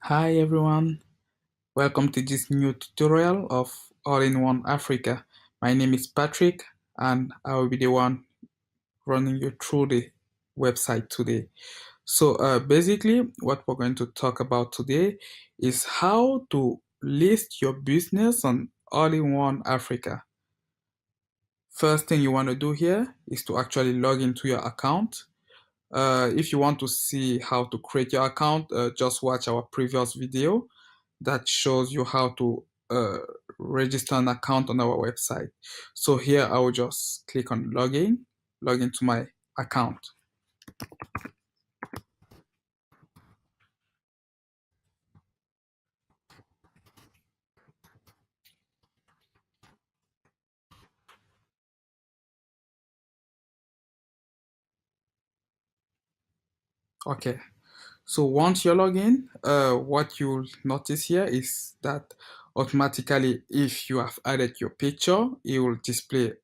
Hi everyone, welcome to this new tutorial of All-in-One Africa. My name is Patrick and I will be the one running you through the website today. So basically what we're going to talk about today is how to list your business on All-in-One Africa. First thing you want to do here is to actually log into your account. If you want to see how to create your account, just watch our previous video that shows you how to register an account on our website. So here I will just click on login, log into my account. Okay, so once you're logged in, what you'll notice here is that automatically if you have added your picture, it will display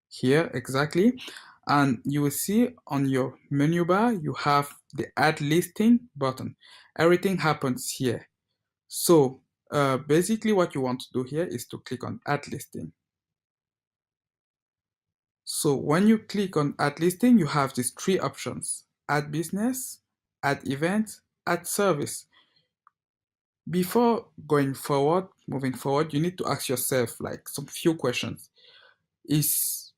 here exactly. And you will see on your menu bar, you have the add listing button. Everything happens here. So basically what you want to do here is to click on add listing. So when you click on add listing, you have these three options: add business, add event, add service. Before moving forward, you need to ask yourself like some few questions. Is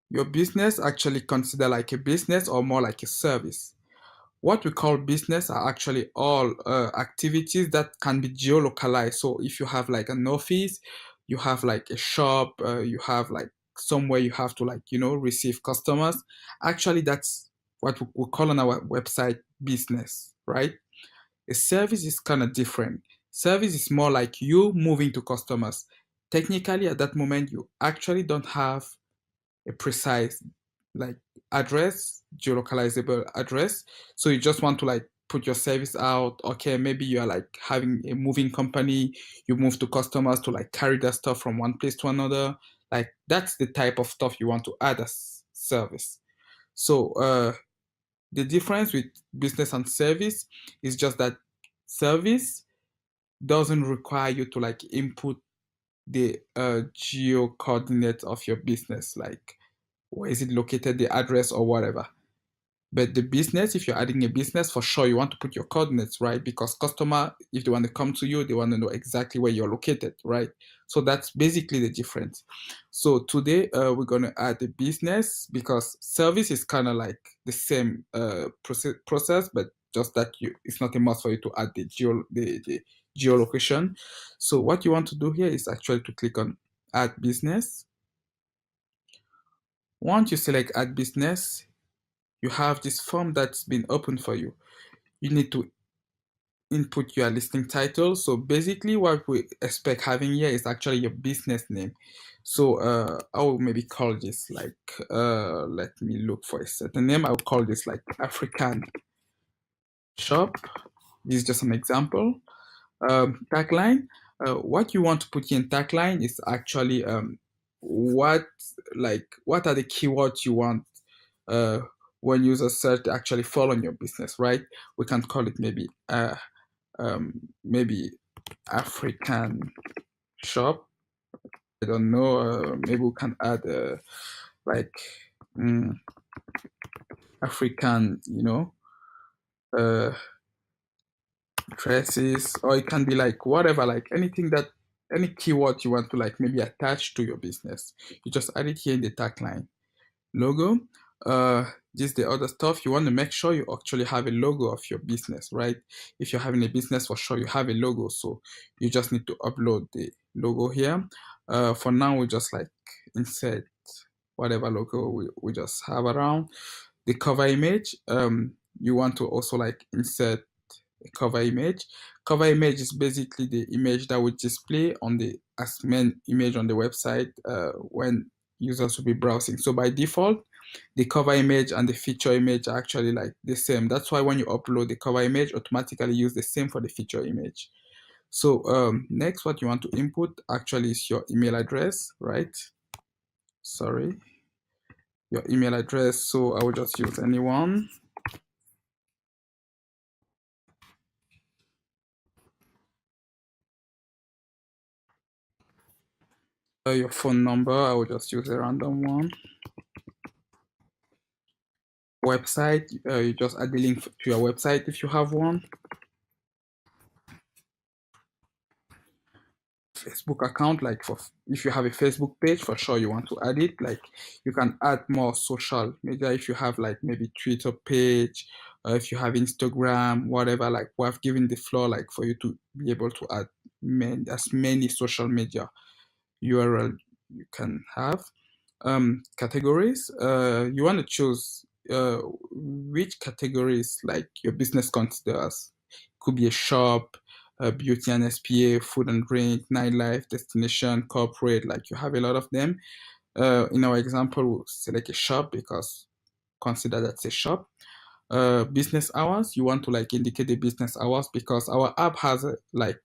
your business actually considered like a business or more like a service? What we call business are actually all activities that can be geolocalized. So if you have like an office, you have like a shop, you have like somewhere you have to like, receive customers. Actually, that's what we call on our website business, right? A service is kind of different. Service is more like you moving to customers. Technically, at that moment, you actually don't have a precise like address, geolocalizable address. So you just want to like put your service out. Okay, maybe you're like having a moving company, you move to customers to like carry their stuff from one place to another. Like that's the type of stuff you want to add as service. So the difference with business and service is just that service doesn't require you to like input the geo coordinates of your business, like where is it located, the address or whatever. But the business, if you're adding a business, for sure you want to put your coordinates, right? Because customer, if they want to come to you, they want to know exactly where you're located, right? So that's basically the difference. So today we're going to add the business because service is kind of like the same process, but just that it's not a must for you to add the geolocation. So what you want to do here is actually to click on add business. Once you select add business, you have this form that's been opened for you. You need to input your listing title. So basically what we expect having here is actually your business name. So I will maybe call this like, let me look for a certain name. I'll call this like African Shop. This is just an example. Tagline. What you want to put in tagline is actually what what are the keywords you want uh, when users search to actually fall on your business, right? We can call it maybe African shop. I don't know. Maybe we can add like mm, African, uh, dresses, or it can be like whatever, like anything that any keyword you want to like maybe attach to your business. You just add it here in the tagline. Logo. This is the other stuff. You want to make sure you actually have a logo of your business, right? If you're having a business, for sure you have a logo, so you just need to upload the logo here. For now, we just like insert whatever logo we just have around. The cover image, you want to also like insert a cover image. Cover image is basically the image that would display on the as main image on the website when users will be browsing. So by default, the cover image and the feature image are actually like the same. That's why when you upload the cover image, automatically use the same for the feature image. So next, what you want to input actually is your email address, right? Sorry, your email address. So I will just use anyone. Your phone number, I will just use a random one. Website, you just add the link to your website if you have one. Facebook account, like for if you have a Facebook page, for sure you want to add it. Like you can add more social media if you have like maybe Twitter page, or if you have Instagram, whatever. Like we have given the floor like for you to be able to add as many social media URL you can have. Categories, you want to choose which categories like your business considers. Could be a shop, beauty and SPA, food and drink, nightlife, destination, corporate, like you have a lot of them. In our example, we'll select a shop because consider that's a shop. Business hours, you want to like indicate the business hours because our app has like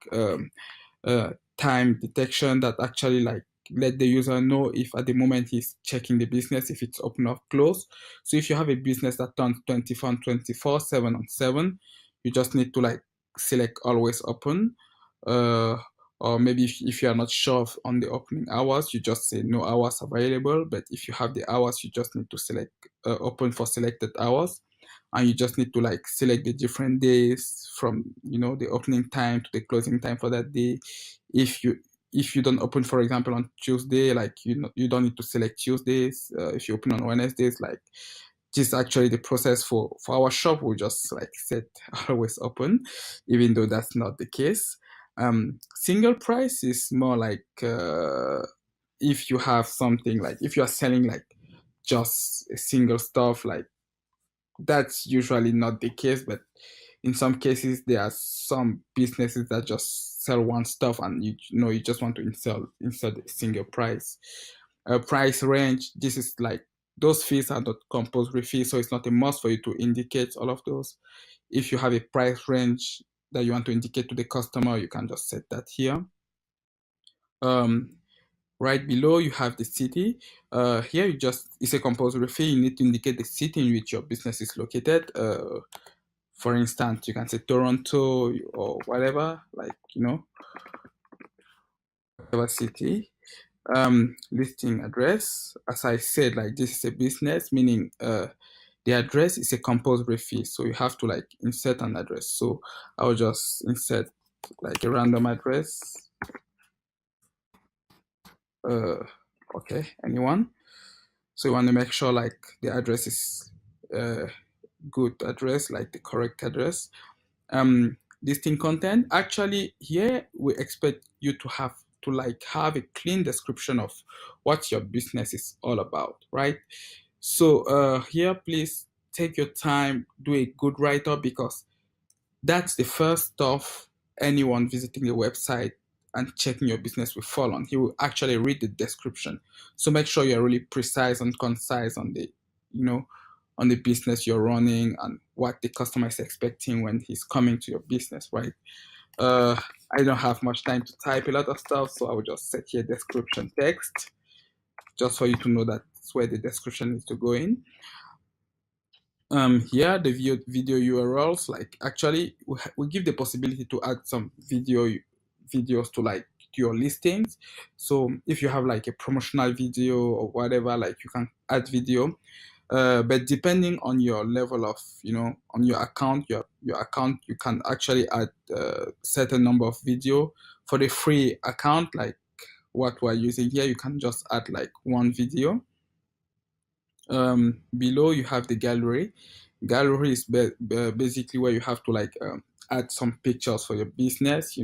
time detection that actually like let the user know if at the moment he's checking the business if it's open or closed. So if you have a business that turns 24 and 24 7 on 7, you just need to like select always open, uh, or maybe if you are not sure on the opening hours, you just say no hours available. But if you have the hours, you just need to select open for selected hours, and you just need to like select the different days from the opening time to the closing time for that day. If you don't open, for example, on Tuesday, like you don't need to select Tuesdays. If you open on Wednesdays, like this is actually the process for our shop. We just like set always open, even though that's not the case. Single price is more like if you have something like if you are selling like just a single stuff, like that's usually not the case, but in some cases there are some businesses that just sell one stuff and you just want to insert a single price. Price range, this is like those fees are not compulsory fees, so it's not a must for you to indicate all of those. If you have a price range that you want to indicate to the customer, you can just set that here. um, right below you have the city. Here it's a compulsory fee. You need to indicate the city in which your business is located. For instance, you can say Toronto or whatever, like whatever city. Listing address, as I said, like this is a business, meaning the address is a compulsory fee, so you have to like insert an address. So I'll just insert like a random address. Okay, anyone. So you want to make sure like the address is good address, like the correct address. Listing content, actually here we expect you to have a clean description of what your business is all about, right? So here please take your time, do a good write-up, because that's the first stuff anyone visiting the website and checking your business will fall on. He will actually read the description. So make sure you're really precise and concise on you know, on the business you're running and what the customer is expecting when he's coming to your business, right? Uh, I don't have much time to type a lot of stuff, so I will just set here description text just for you to know that's where the description needs to go in. Here the video URLs, like actually we give the possibility to add some videos to like your listings. So if you have like a promotional video or whatever, like you can add video. But depending on your level of on your account, your account, you can actually add certain number of video. For the free account, like what we're using here, you can just add like one video. Below you have the gallery. Gallery is basically where you have to like add some pictures for your business,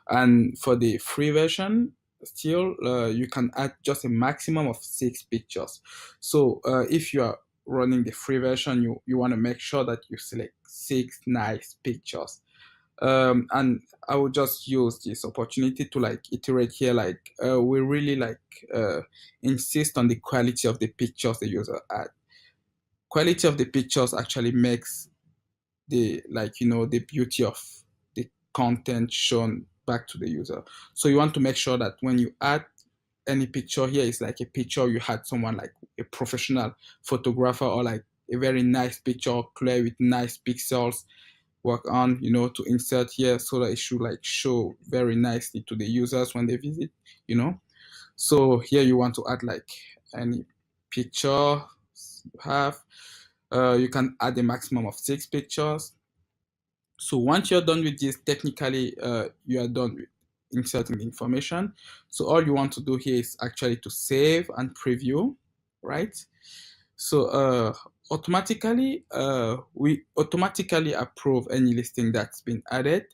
and for the free version, still you can add just a maximum of 6 pictures. So if you are running the free version, you want to make sure that you select 6 nice pictures. And I will just use this opportunity to like iterate here, like we really like insist on the quality of the pictures the user add. Quality of the pictures actually makes the beauty of the content shown back to the user. So you want to make sure that when you add any picture here, it's like a picture you had someone like a professional photographer, or like a very nice picture, clear with nice pixels, work on to insert here, so that it should like show very nicely to the users when they visit. So here you want to add like any picture you have. You can add a maximum of 6 pictures. So once you're done with this, technically you are done with inserting the information. So all you want to do here is actually to save and preview, right? So we automatically approve any listing that's been added.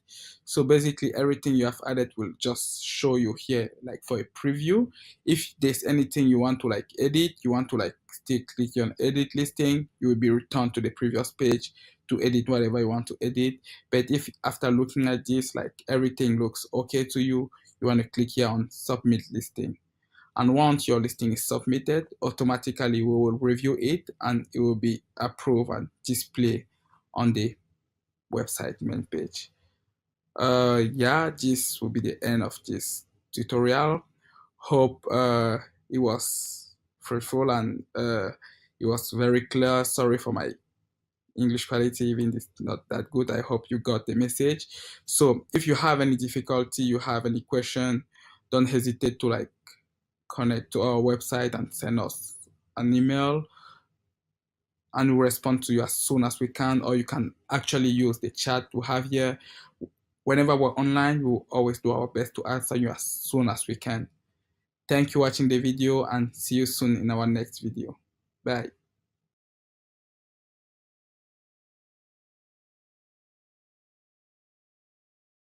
So basically everything you have added will just show you here like for a preview. If there's anything you want to like edit, you want to like still click on edit listing, you will be returned to the previous page to edit whatever you want to edit. But if after looking at this, like everything looks okay to you, you want to click here on submit listing. And once your listing is submitted, automatically we will review it and it will be approved and display on the website main page. Yeah, this will be the end of this tutorial. Hope it was fruitful and it was very clear. Sorry for my English quality, even it's not that good. I hope you got the message. So if you have any difficulty, you have any question, don't hesitate to like connect to our website and send us an email and we'll respond to you as soon as we can, or you can actually use the chat we have here. Whenever we're online, we'll always do our best to answer you as soon as we can. Thank you for watching the video and see you soon in our next video. Bye.